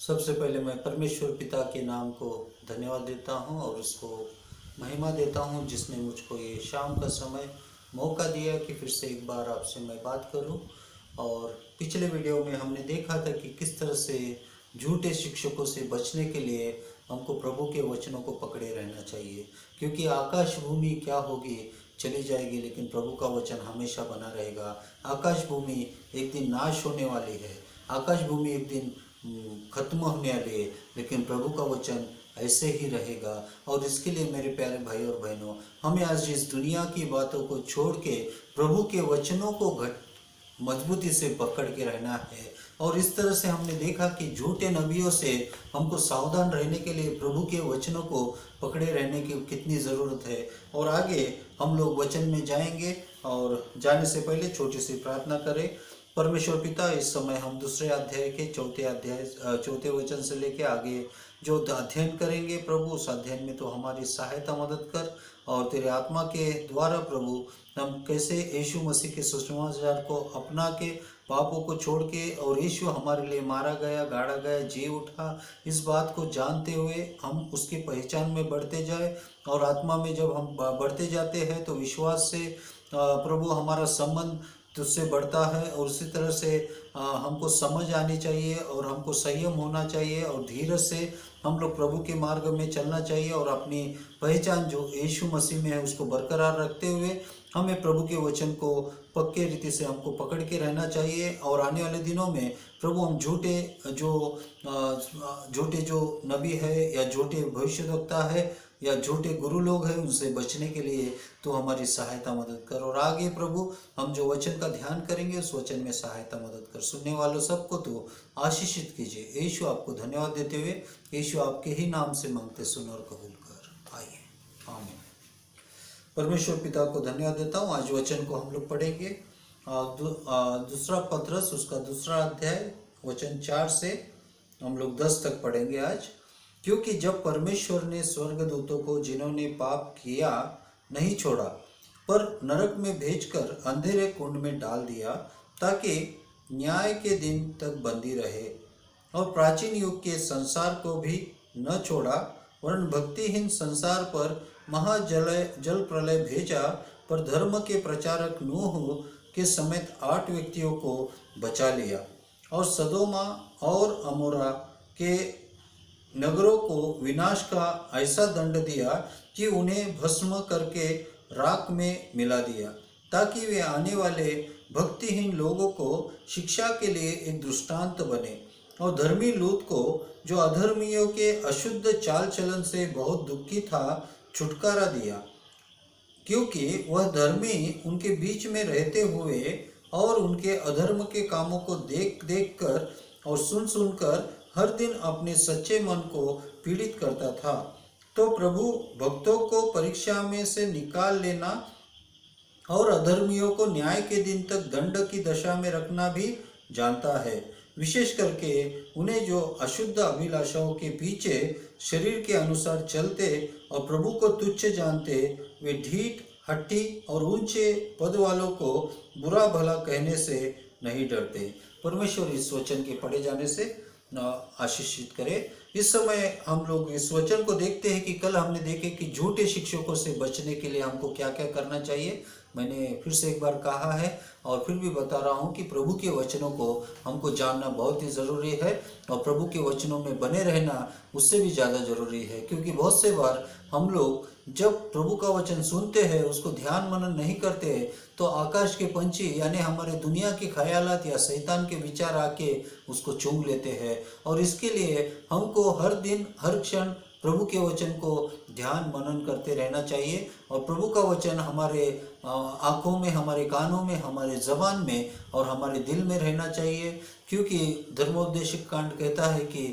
सबसे पहले मैं परमेश्वर पिता के नाम को धन्यवाद देता हूँ और उसको महिमा देता हूँ जिसने मुझको ये शाम का समय मौका दिया कि फिर से एक बार आपसे मैं बात करूँ। और पिछले वीडियो में हमने देखा था कि किस तरह से झूठे शिक्षकों से बचने के लिए हमको प्रभु के वचनों को पकड़े रहना चाहिए, क्योंकि आकाश भूमि क्या होगी, चली जाएगी, लेकिन प्रभु का वचन हमेशा बना रहेगा। आकाश भूमि एक दिन नाश होने वाली है, आकाश भूमि एक दिन खत्म होने वाली है, लेकिन प्रभु का वचन ऐसे ही रहेगा। और इसके लिए मेरे प्यारे भाई और बहनों, हमें आज इस दुनिया की बातों को छोड़ के प्रभु के वचनों को मजबूती से पकड़ के रहना है। और इस तरह से हमने देखा कि झूठे नबियों से हमको सावधान रहने के लिए प्रभु के वचनों को पकड़े रहने की कितनी ज़रूरत है। और आगे हम लोग वचन में जाएंगे, और जाने से पहले छोटी सी प्रार्थना करें। परमेश्वर पिता, इस समय हम दूसरे अध्याय के चौथे वचन से लेके आगे जो अध्ययन करेंगे प्रभु, उस अध्ययन में तो हमारी सहायता मदद कर, और तेरे आत्मा के द्वारा प्रभु हम कैसे यीशु मसीह के सुसमाचार को अपना के, पापों को छोड़ के, और यीशु हमारे लिए मारा गया, गाड़ा गया, जी उठा, इस बात को जानते हुए हम उसकी पहचान में बढ़ते जाए। और आत्मा में जब हम बढ़ते जाते हैं तो विश्वास से प्रभु हमारा संबंध तुझसे बढ़ता है। और उसी तरह से हमको समझ आनी चाहिए और हमको संयम होना चाहिए और धीरज से हम लोग प्रभु के मार्ग में चलना चाहिए, और अपनी पहचान जो यीशु मसीह में है उसको बरकरार रखते हुए हमें प्रभु के वचन को पक्के रीति से हमको पकड़ के रहना चाहिए। और आने वाले दिनों में प्रभु हम झूठे जो नबी है या झूठे भविष्यवक्ता है या झूठे गुरु लोग हैं उनसे बचने के लिए तो हमारी सहायता मदद कर। और आगे प्रभु हम जो वचन का ध्यान करेंगे उस वचन में सहायता मदद कर। सुनने वालों सबको तो आशीषित कीजिए। यीशु आपको धन्यवाद देते हुए यीशु आपके ही नाम से मांगते, सुन और कबूल कर। आइए, आमीन। परमेश्वर पिता को धन्यवाद देता हूँ। आज वचन को हम लोग पढ़ेंगे दूसरा पत्रस, उसका दूसरा अध्याय, वचन 4 से हम लोग 10 तक पढ़ेंगे आज। क्योंकि जब परमेश्वर ने स्वर्गदूतों को जिन्होंने पाप किया नहीं छोड़ा पर नरक में भेजकर अंधेरे कुंड में डाल दिया, ताकि न्याय के दिन तक बंदी रहे, और प्राचीन युग के संसार को भी न छोड़ा वरन भक्तिहीन संसार पर जल प्रलय भेजा, पर धर्म के प्रचारक नूह के समेत 8 व्यक्तियों को बचा लिया, और सदोमा और अमोरा के नगरों को विनाश का ऐसा दंड दिया कि उन्हें भस्म करके राख में मिला दिया, ताकि वे आने वाले भक्तिहीन लोगों को शिक्षा के लिए एक दृष्टांत बने। और धर्मी लूत को, जो अधर्मियों के अशुद्ध चाल चलन से बहुत दुखी था, छुटकारा दिया, क्योंकि वह धर्मी उनके बीच में रहते हुए और उनके अधर्म के कामों को देख देख कर और सुन सुनकर हर दिन अपने सच्चे मन को पीड़ित करता था। तो प्रभु भक्तों को परीक्षा में से निकाल लेना और अधर्मियों को न्याय के दिन तक दंड की दशा में रखना भी जानता है, विशेष करके उन्हें जो अशुद्ध अभिलाषाओं के पीछे शरीर के अनुसार चलते और प्रभु को तुच्छ जानते, वे ढीठ, हट्टी और ऊंचे पद वालों को बुरा भला कहने से नहीं डरते। परमेश्वर इस वचन के पढ़े जाने से आशीषित करे। इस समय हम लोग इस वचन को देखते हैं कि कल हमने देखे कि झूठे शिक्षकों से बचने के लिए हमको क्या क्या करना चाहिए। मैंने फिर से एक बार कहा है और फिर भी बता रहा हूँ कि प्रभु के वचनों को हमको जानना बहुत ही ज़रूरी है, और प्रभु के वचनों में बने रहना उससे भी ज़्यादा ज़रूरी है। क्योंकि बहुत से बार हम लोग जब प्रभु का वचन सुनते हैं, उसको ध्यान मनन नहीं करते, तो आकाश के पंछी यानी हमारे दुनिया के ख्यालात या शैतान के विचार आके उसको चूम लेते हैं। और इसके लिए हमको हर दिन हर क्षण प्रभु के वचन को ध्यान मनन करते रहना चाहिए, और प्रभु का वचन हमारे आँखों में, हमारे कानों में, हमारे ज़बान में और हमारे दिल में रहना चाहिए। क्योंकि धर्मोपदेशक कांड कहता है कि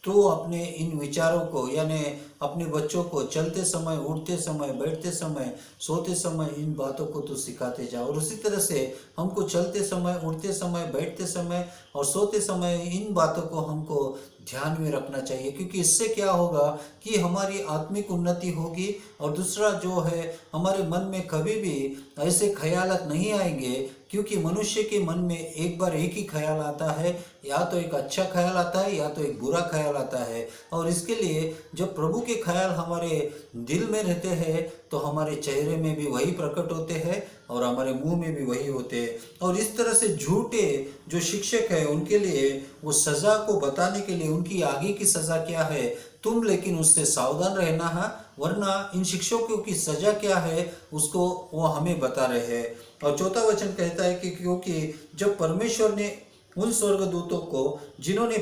तो अपने इन विचारों को यानी अपने बच्चों को चलते समय, उठते समय, बैठते समय, सोते समय इन बातों को तो सिखाते जाओ। और उसी तरह से हमको चलते समय, उठते समय, बैठते समय और सोते समय इन बातों को हमको ध्यान में रखना चाहिए। क्योंकि इससे क्या होगा कि हमारी आत्मिक उन्नति होगी, और दूसरा जो है हमारे मन में कभी भी ऐसे ख्यालात नहीं आएंगे क्योंकि मनुष्य के मन में एक बार एक ही ख्याल आता है, या तो एक अच्छा ख्याल आता है या तो एक बुरा ख्याल आता है। और इसके लिए जब प्रभु के ख्याल हमारे दिल में रहते हैं तो हमारे चेहरे में भी वही प्रकट होते हैं और हमारे मुंह में भी वही होते हैं। और इस तरह से झूठे जो शिक्षक है उनके लिए वो सजा को बताने के लिए उनकी आगे की सजा क्या है, तुम लेकिन उससे सावधान रहना है, वरना इन शिक्षकों की सजा क्या है उसको वो हमें बता रहे हैं। और चौथा वचन कहता है कि क्योंकि जब परमेश्वर ने उन स्वर्गदूतों को जिन्होंने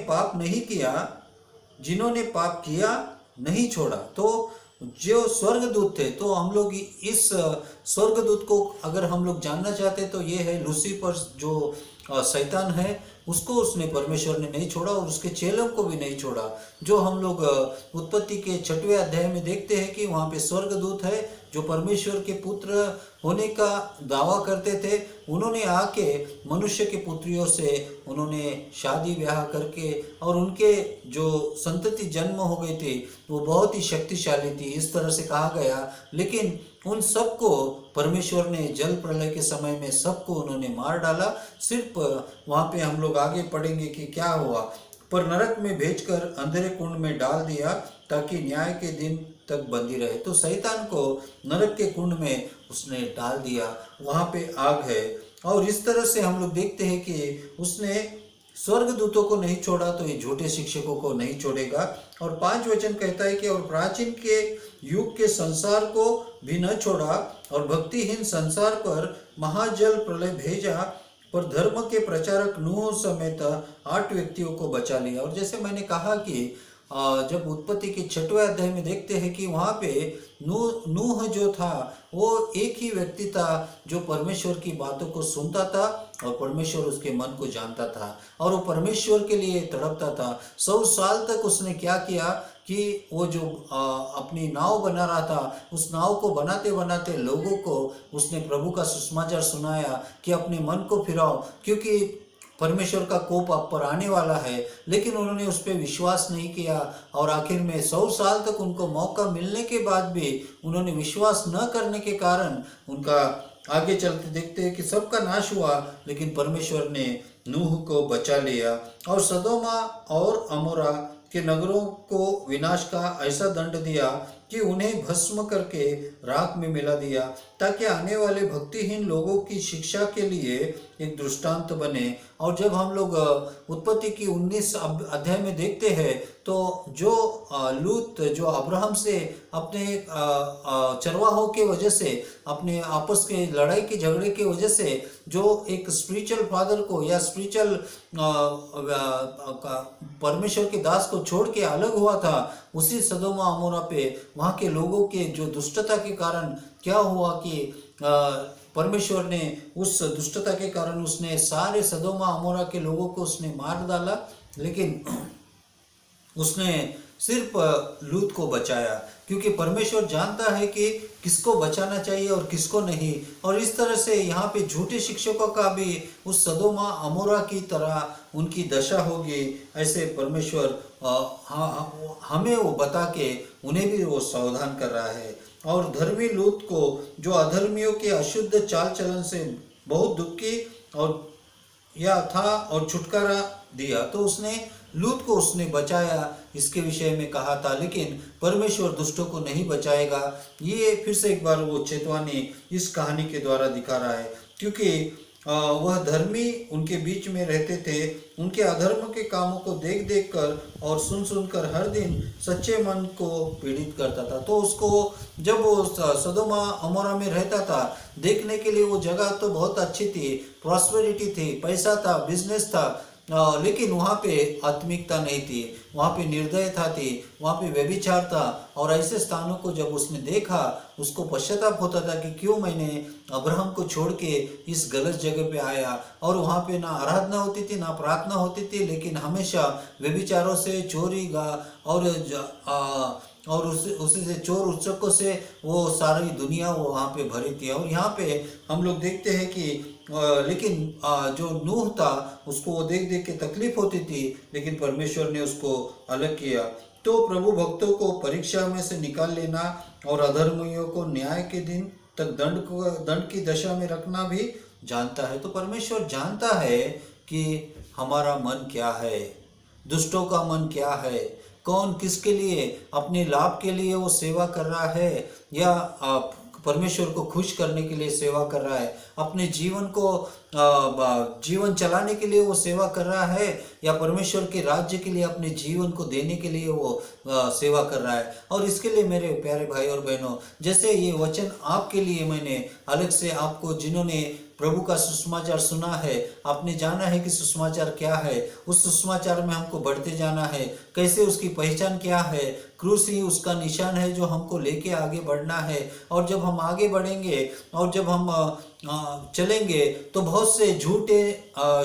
पाप किया नहीं छोड़ा, तो जो स्वर्गदूत थे, तो हम लोग इस स्वर्गदूत को अगर हम लोग जानना चाहते तो ये है लूसीफर, जो शैतान है, उसको उसने परमेश्वर ने नहीं छोड़ा और उसके चेलों को भी नहीं छोड़ा। जो हम लोग उत्पत्ति के 6वें अध्याय में देखते हैं कि वहाँ पे स्वर्गदूत है जो परमेश्वर के पुत्र होने का दावा करते थे, उन्होंने आके मनुष्य के पुत्रियों से उन्होंने शादी ब्याह करके और उनके जो संतति जन्म हो गई थी वो बहुत ही शक्तिशाली थी, इस तरह से कहा गया। लेकिन उन सबको परमेश्वर ने जल प्रलय के समय में सबको उन्होंने मार डाला। सिर्फ वहाँ पे हम लोग आगे पढ़ेंगे कि क्या हुआ, पर नरक में भेजकर अंधेरे कुंड में डाल दिया ताकि न्याय के दिन तक बंदी रहे। तो शैतान को नरक के कुंड में उसने डाल दिया, वहाँ पे आग है। और इस तरह से हम लोग देखते हैं कि उसने स्वर्गदूतों को नहीं छोड़ा तो ये झूठे शिक्षकों को नहीं छोड़ेगा। और 5 वचन कहता है कि और प्राचीन के युग के संसार को भी न छोड़ा और भक्तिहीन संसार पर महाजल प्रलय भेजा, पर धर्म के प्रचारक नूह समेत 8 व्यक्तियों को बचा लिया। और जैसे मैंने कहा कि जब उत्पत्ति के 6वें अध्याय में देखते हैं कि वहाँ पे नूह जो था वो एक ही व्यक्ति था जो परमेश्वर की बातों को सुनता था और परमेश्वर उसके मन को जानता था और वो परमेश्वर के लिए तड़पता था। 100 साल तक उसने क्या किया कि वो जो अपनी नाव बना रहा था, उस नाव को बनाते बनाते लोगों को उसने प्रभु का सुसमाचार सुनाया कि अपने मन को फिराओ, क्योंकि परमेश्वर का कोप आप पर आने वाला है। लेकिन उन्होंने उस पर विश्वास नहीं किया और आखिर में 100 साल तक उनको मौका मिलने के बाद भी उन्होंने विश्वास न करने के कारण उनका आगे चलते देखते हैं कि सबका नाश हुआ, लेकिन परमेश्वर ने नूह को बचा लिया और सदोमा और अमोरा के नगरों को विनाश का ऐसा दंड दिया कि उन्हें भस्म करके राख में मिला दिया, ताकि आने वाले भक्तिहीन लोगों की शिक्षा के लिए एक दृष्टांत बने। और जब हम लोग उत्पत्ति की 19 अध्याय में देखते हैं तो जो लूत जो अब्राहम से अपने चरवाहों के वजह से, अपने आपस के लड़ाई के झगड़े के वजह से जो एक स्पिरिचुअल फादर को या स्पिरिचुअल परमेश्वर के दास को छोड़ के अलग हुआ था, उसी सदोमा अमोरा पे वहाँ के लोगों के जो दुष्टता के कारण क्या हुआ कि परमेश्वर ने उस दुष्टता के कारण उसने सारे सदोमा अमोरा के लोगों को उसने मार डाला, लेकिन उसने सिर्फ लूत को बचाया, क्योंकि परमेश्वर जानता है कि किसको बचाना चाहिए और किसको नहीं। और इस तरह से यहाँ पे झूठे शिक्षकों का भी उस सदोमा अमोरा की तरह उनकी दशा होगी, ऐसे परमेश्वर हमें वो बता के उन्हें भी वो सावधान कर रहा है। और धर्मी लूत को जो अधर्मियों के अशुद्ध चाल चलन से बहुत दुखी और या था और छुटकारा दिया, तो उसने लूत को उसने बचाया, इसके विषय में कहा था। लेकिन परमेश्वर दुष्टों को नहीं बचाएगा, ये फिर से एक बार वो चेतावनी इस कहानी के द्वारा दिखा रहा है, क्योंकि वह धर्मी उनके बीच में रहते थे, उनके अधर्म के कामों को देख देख कर और सुन सुन कर हर दिन सच्चे मन को पीड़ित करता था। तो उसको जब वो सदोमा अमोरा में रहता था, देखने के लिए वो जगह तो बहुत अच्छी थी, प्रॉस्पेरिटी थी, पैसा था, बिजनेस था, लेकिन वहाँ पे आत्मिकता नहीं थी, वहाँ पे निर्दयता थी, वहाँ पे व्यभिचार था। और ऐसे स्थानों को जब उसने देखा, उसको पश्चाताप होता था कि क्यों मैंने अब्राहम को छोड़ के इस गलत जगह पे आया। और वहाँ पे ना आराधना होती थी, ना प्रार्थना होती थी, लेकिन हमेशा व्यभिचारों से, चोरी और उसी से चोर उत्सकों से वो सारी दुनिया वो वहाँ पे भरी थी। और यहाँ पे हम लोग देखते हैं कि लेकिन जो नूह था उसको वो देख देख के तकलीफ होती थी, लेकिन परमेश्वर ने उसको अलग किया। तो प्रभु भक्तों को परीक्षा में से निकाल लेना और अधर्मियों को न्याय के दिन तक दंड की दशा में रखना भी जानता है। तो परमेश्वर जानता है कि हमारा मन क्या है, दुष्टों का मन क्या है, कौन किसके लिए, अपने लाभ के लिए वो सेवा कर रहा है या परमेश्वर को खुश करने के लिए सेवा कर रहा है, अपने जीवन को जीवन चलाने के लिए वो सेवा कर रहा है या परमेश्वर के राज्य के लिए अपने जीवन को देने के लिए वो सेवा कर रहा है। और इसके लिए मेरे प्यारे भाई और बहनों, जैसे ये वचन आपके लिए मैंने अलग से आपको, जिन्होंने प्रभु का सुसमाचार सुना है, आपने जाना है कि सुसमाचार क्या है, उस सुसमाचार में हमको बढ़ते जाना है, कैसे उसकी पहचान क्या है, क्रूस ही उसका निशान है जो हमको लेके आगे बढ़ना है। और जब हम आगे बढ़ेंगे और जब हम चलेंगे तो बहुत से झूठे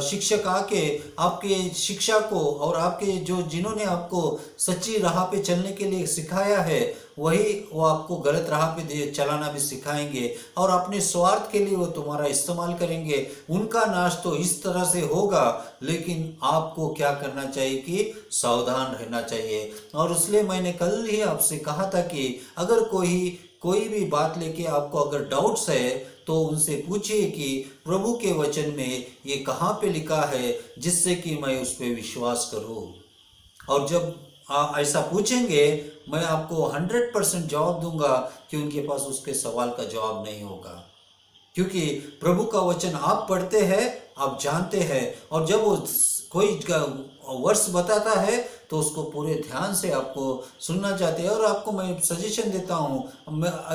शिक्षक आके आपके शिक्षा को और आपके जिन्होंने आपको सच्ची राह पे चलने के लिए सिखाया है, वही वो आपको गलत राह पे चलाना भी सिखाएंगे और अपने स्वार्थ के लिए वो तुम्हारा इस्तेमाल करेंगे। उनका नाश तो इस तरह से होगा, लेकिन आपको क्या करना चाहिए कि सावधान रहना चाहिए। और इसलिए मैंने कल ही आपसे कहा था कि अगर कोई भी बात लेके आपको अगर डाउट्स है तो उनसे पूछिए कि प्रभु के वचन में ये कहाँ पे लिखा है, जिससे कि मैं उस पर विश्वास करूँ। और जब ऐसा पूछेंगे, मैं आपको 100% जवाब दूंगा कि उनके पास उसके सवाल का जवाब नहीं होगा, क्योंकि प्रभु का वचन आप पढ़ते हैं, आप जानते हैं, और जब वो कोई वर्ष बताता है तो उसको पूरे ध्यान से आपको सुनना चाहते हैं। और आपको मैं सजेशन देता हूँ,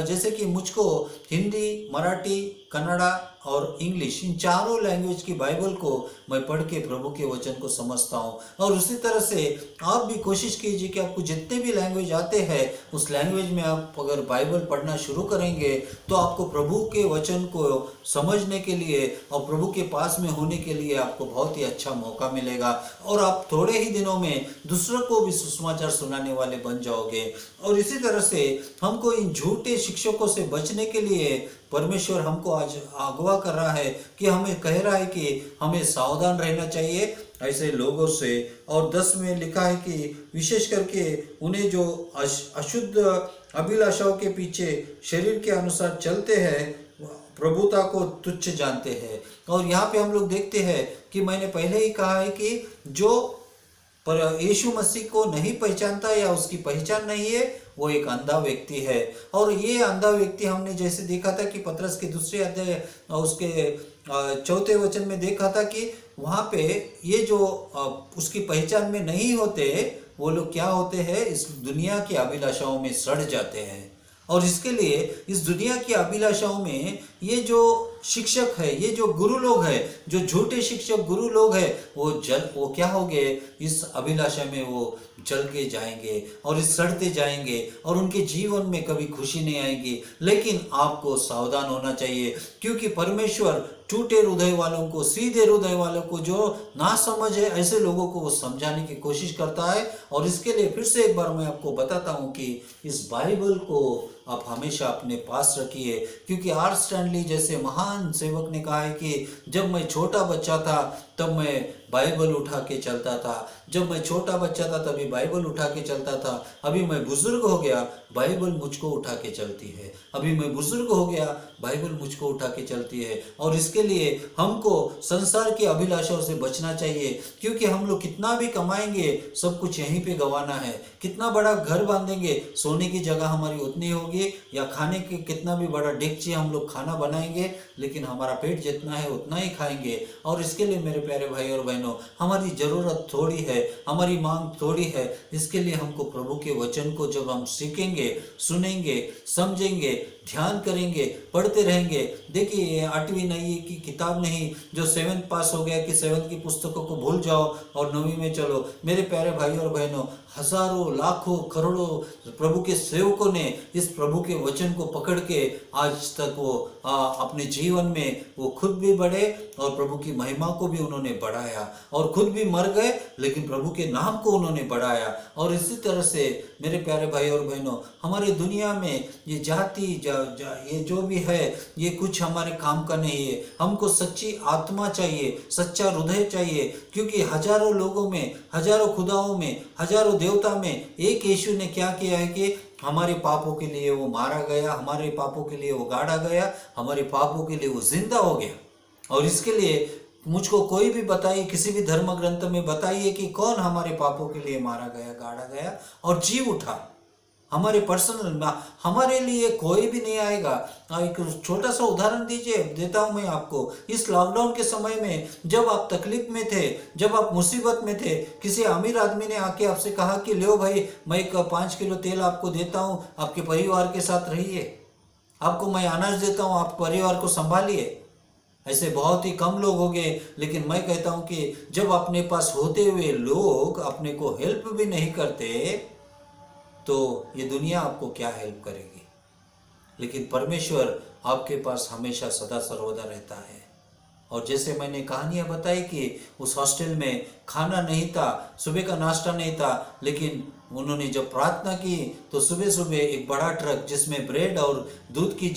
जैसे कि मुझको हिंदी, मराठी, कन्नड़ा और इंग्लिश, इन चारों लैंग्वेज की बाइबल को मैं पढ़ के प्रभु के वचन को समझता हूँ। और उसी तरह से आप भी कोशिश कीजिए कि आपको जितने भी लैंग्वेज आते हैं उस लैंग्वेज में आप अगर बाइबल पढ़ना शुरू करेंगे तो आपको प्रभु के वचन को समझने के लिए और प्रभु के पास में होने के लिए आपको बहुत ही अच्छा मौका मिलेगा। और आप थोड़े ही दिनों में दूसरों को भी सुसमाचार सुनाने वाले बन जाओगे। और इसी तरह से हमको इन झूठे शिक्षकों से बचने के लिए परमेश्वर हमको आज अगवा कर रहा है कि हमें कह रहा है कि हमें सावधान रहना चाहिए ऐसे लोगों से। और 10 में लिखा है कि विशेष करके उन्हें जो अशुद्ध अभिलाषाओं के पीछे शरीर के अनुसार चलते हैं, प्रभुता को तुच्छ जानते हैं। और यहाँ पे हम लोग देखते हैं कि मैंने पहले ही कहा है कि जो पर यीशु मसीह को नहीं पहचानता या उसकी पहचान नहीं है, वो एक अंधा व्यक्ति है। और ये अंधा व्यक्ति हमने जैसे देखा था कि पतरस के दूसरे अध्याय उसके 4 वचन में देखा था कि वहाँ पे ये जो उसकी पहचान में नहीं होते, वो लोग क्या होते हैं, इस दुनिया की अभिलाषाओं में सड़ जाते हैं। और इसके लिए इस दुनिया की अभिलाषाओं में ये जो शिक्षक है, ये जो गुरु लोग हैं, जो झूठे शिक्षक गुरु लोग हैं, वो क्या हो गए, इस अभिलाषा में वो जल के जाएंगे और इस सड़ते जाएंगे और उनके जीवन में कभी खुशी नहीं आएगी। लेकिन आपको सावधान होना चाहिए, क्योंकि परमेश्वर टूटे हृदय वालों को, सीधे हृदय वालों को, जो ना समझ है, ऐसे लोगों को वो समझाने की कोशिश करता है। और इसके लिए फिर से एक बार मैं आपको बताता हूँ कि इस बाइबल को आप हमेशा अपने पास रखिए, क्योंकि आर स्टैनली जैसे महान सेवक ने कहा है कि जब मैं छोटा बच्चा था तब मैं बाइबल उठा के चलता था, जब मैं छोटा बच्चा था तभी बाइबल उठा के चलता था, अभी मैं बुजुर्ग हो गया, बाइबल मुझको उठा के चलती है, अभी मैं बुजुर्ग हो गया, बाइबल मुझको उठा के चलती है। और इसके लिए हमको संसार की अभिलाषाओं से बचना चाहिए, क्योंकि हम लोग कितना भी कमाएंगे सब कुछ यहीं पे गंवाना है। कितना बड़ा घर बांधेंगे, सोने की जगह हमारी उतनी होगी, या खाने की कितना भी बड़ा डेगची हम लोग खाना बनाएंगे, लेकिन हमारा पेट जितना है उतना ही खाएंगे। और इसके लिए मेरे प्यारे भाई और बहनों, हमारी जरूरत थोड़ी है, हमारी मांग थोड़ी है। इसके लिए हमको प्रभु के वचन को जब हम सीखेंगे, सुनेंगे, समझेंगे, ध्यान करेंगे, पढ़ते रहेंगे। देखिए ये 8वीं नई की किताब नहीं जो 7th पास हो गया कि 7th की पुस्तकों को भूल जाओ और 9वीं में चलो। मेरे प्यारे भाई और बहनों, हजारों, लाखों, करोड़ों प्रभु के सेवकों ने इस प्रभु के वचन को पकड़ के आज तक वो अपने जीवन में वो खुद भी बढ़े और प्रभु की महिमा को भी उन्होंने बढ़ाया, और खुद भी मर गए लेकिन प्रभु के नाम को उन्होंने बढ़ाया। और इसी तरह से मेरे प्यारे भाई और बहनों, हमारे दुनिया में ये जाति ये जो भी है ये कुछ हमारे काम का नहीं है। हमको सच्ची आत्मा चाहिए, सच्चा हृदय चाहिए, क्योंकि हजारों लोगों में, हजारों खुदाओं में, हजारों देवता में एक यीशु ने क्या किया है कि हमारे पापों के लिए वो मारा गया, हमारे पापों के लिए वो गाड़ा गया, हमारे पापों के लिए वो जिंदा हो गया। और इसके लिए मुझको कोई भी बताइए, किसी भी धर्म ग्रंथ में बताइए कि कौन हमारे पापों के लिए मारा गया, गाड़ा गया और जी उठा। हमारे पर्सनल हमारे लिए कोई भी नहीं आएगा। एक छोटा सा उदाहरण देता हूं मैं आपको। इस लॉकडाउन के समय में जब आप तकलीफ में थे, जब आप मुसीबत में थे, किसी अमीर आदमी ने आके आपसे कहा कि लो भाई, मैं 5 किलो तेल आपको देता हूं, आपके परिवार के साथ रहिए, आपको मैं अनाज देता हूं, आप परिवार को संभालिए। ऐसे बहुत ही कम लोग होंगे, लेकिन मैं कहता हूं कि जब अपने पास होते हुए लोग अपने को हेल्प भी नहीं करते तो ये दुनिया आपको क्या हेल्प करेगी। लेकिन परमेश्वर आपके पास हमेशा सदा सर्वदा रहता है। और जैसे मैंने कहानियां बताई कि उस हॉस्टल में खाना नहीं था, सुबह का नाश्ता नहीं था, लेकिन उन्होंने जब प्रार्थना की तो सुबह सुबह एक बड़ा ट्रक जिसमें ब्रेड और दूध की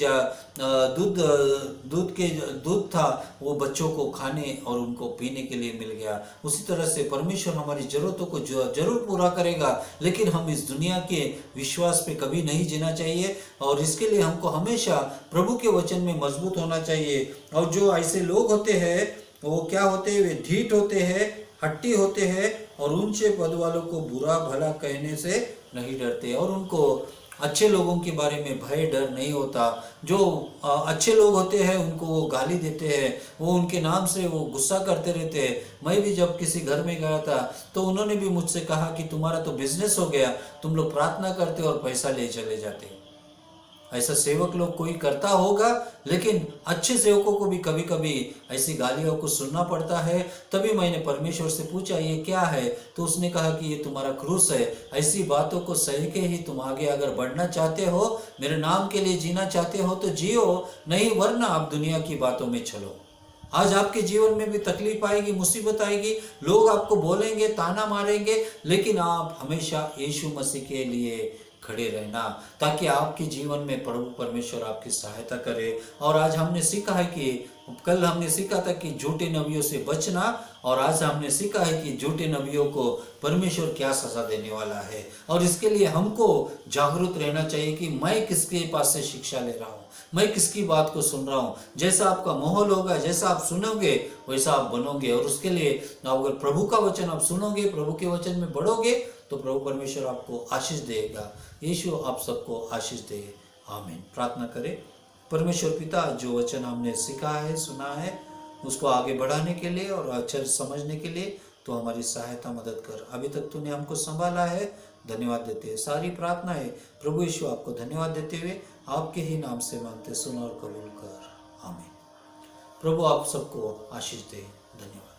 दूध था, वो बच्चों को खाने और उनको पीने के लिए मिल गया। उसी तरह से परमेश्वर हमारी जरूरतों को जरूर पूरा करेगा, लेकिन हम इस दुनिया के विश्वास पे कभी नहीं जीना चाहिए। और इसके लिए हमको हमेशा प्रभु के वचन में मजबूत होना चाहिए। और जो ऐसे लोग होते हैं वो क्या होते हैं, वे ढीठ होते हैं, हट्टी होते हैं और ऊंचे पद वालों को बुरा भला कहने से नहीं डरते, और उनको अच्छे लोगों के बारे में भय डर नहीं होता। जो अच्छे लोग होते हैं उनको वो गाली देते हैं, वो उनके नाम से वो गुस्सा करते रहते हैं। मैं भी जब किसी घर में गया था तो उन्होंने भी मुझसे कहा कि तुम्हारा तो बिजनेस हो गया, तुम लोग प्रार्थना करते और पैसा ले चले जाते। ऐसा सेवक लोग कोई करता होगा, लेकिन अच्छे सेवकों को भी कभी कभी ऐसी गालियों को सुनना पड़ता है। तभी मैंने परमेश्वर से पूछा ये क्या है, तो उसने कहा कि ये तुम्हारा क्रूस है। ऐसी बातों को सह के ही तुम आगे अगर बढ़ना चाहते हो, मेरे नाम के लिए जीना चाहते हो तो जियो, नहीं वरना आप दुनिया की बातों में चलो। आज आपके जीवन में भी तकलीफ आएगी, मुसीबत आएगी, लोग आपको बोलेंगे, ताना मारेंगे, लेकिन आप हमेशा यीशु मसीह के लिए खड़े रहना, ताकि आपके जीवन में प्रभु परमेश्वर आपकी सहायता करे। और आज हमने सीखा है कि कल हमने सीखा था कि झूठे नबियों से बचना, और आज हमने सीखा है कि झूठे नबियों को परमेश्वर क्या सजा देने वाला है। और इसके लिए हमको जागरूक रहना चाहिए कि मैं किसके पास से शिक्षा ले रहा हूँ, मैं किसकी बात को सुन रहा हूँ। जैसा आपका माहौल होगा, जैसा आप सुनोगे वैसा आप बनोगे। और उसके लिए अगर प्रभु का वचन आप सुनोगे, प्रभु के वचन में बढ़ोगे, तो प्रभु परमेश्वर आपको आशीष देगा। यीशु आप सबको आशीष दे, आमीन। प्रार्थना करें। परमेश्वर पिता, जो वचन हमने सीखा है, सुना है, उसको आगे बढ़ाने के लिए और अच्छे समझने के लिए तो हमारी सहायता मदद कर। अभी तक तूने हमको संभाला है, धन्यवाद देते हैं। सारी प्रार्थनाएं प्रभु यीशु आपको धन्यवाद देते हुए आपके ही नाम से मांगते, सुन और कबूल कर, आमीन। प्रभु आप सबको आशीष दे, धन्यवाद।